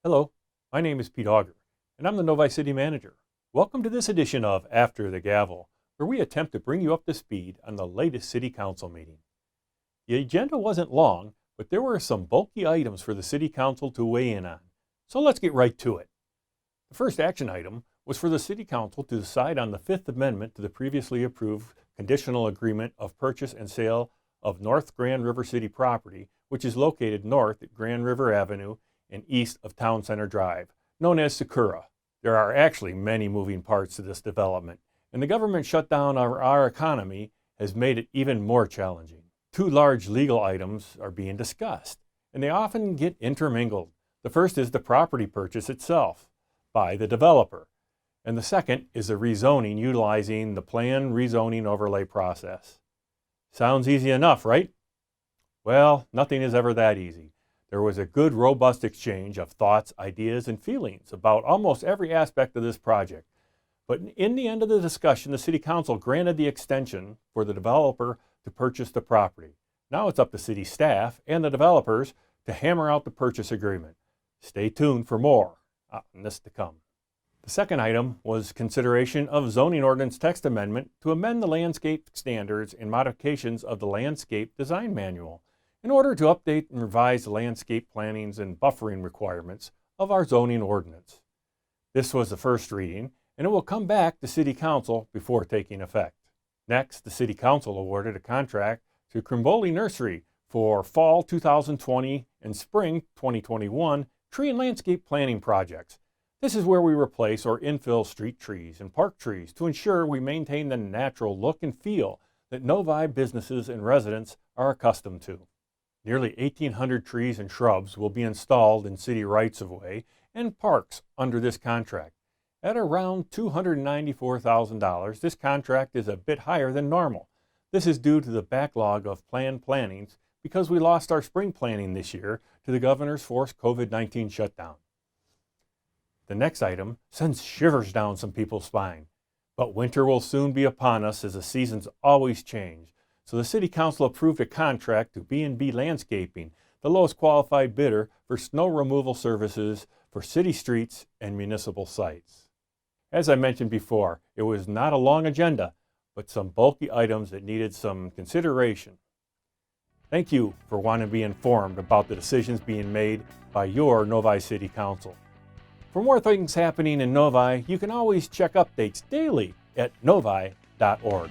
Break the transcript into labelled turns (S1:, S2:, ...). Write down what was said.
S1: Hello, my name is Pete Auger, and I'm the Novi City Manager. Welcome to this edition of After the Gavel, where we attempt to bring you up to speed on the latest City Council meeting. The agenda wasn't long, but there were some bulky items for the City Council to weigh in on, so let's get right to it. The first action item was for the City Council to decide on the Fifth Amendment to the previously approved Conditional Agreement of Purchase and Sale of North Grand River City property, which is located north at Grand River Avenue and east of Town Center Drive, known as Sakura. There are actually many moving parts to this development, and the government shutdown of our economy has made it even more challenging. Two large legal items are being discussed, and they often get intermingled. The first is the property purchase itself by the developer, and the second is the rezoning utilizing the planned rezoning overlay process. Sounds easy enough, right? Well, nothing is ever that easy. There was a good, robust exchange of thoughts, ideas, and feelings about almost every aspect of this project. But in the end of the discussion, the City Council granted the extension for the developer to purchase the property. Now it's up to city staff and the developers to hammer out the purchase agreement. Stay tuned for more on this to come. The second item was consideration of Zoning Ordinance Text Amendment to amend the landscape standards and modifications of the Landscape Design Manual in order to update and revise the landscape plannings and buffering requirements of our zoning ordinance. This was the first reading, and it will come back to City Council before taking effect. Next, the City Council awarded a contract to Crimboli Nursery for fall 2020 and spring 2021 tree and landscape planting projects. This is where we replace or infill street trees and park trees to ensure we maintain the natural look and feel that Novi businesses and residents are accustomed to. Nearly 1,800 trees and shrubs will be installed in city rights-of-way and parks under this contract. At around $294,000, this contract is a bit higher than normal. This is due to the backlog of planned plantings because we lost our spring planting this year to the governor's forced COVID-19 shutdown. The next item sends shivers down some people's spine, but winter will soon be upon us as the seasons always change. So the City Council approved a contract to B&B Landscaping, the lowest qualified bidder for snow removal services for city streets and municipal sites. As I mentioned before, it was not a long agenda, but some bulky items that needed some consideration. Thank you for wanting to be informed about the decisions being made by your Novi City Council. For more things happening in Novi, you can always check updates daily at novi.org.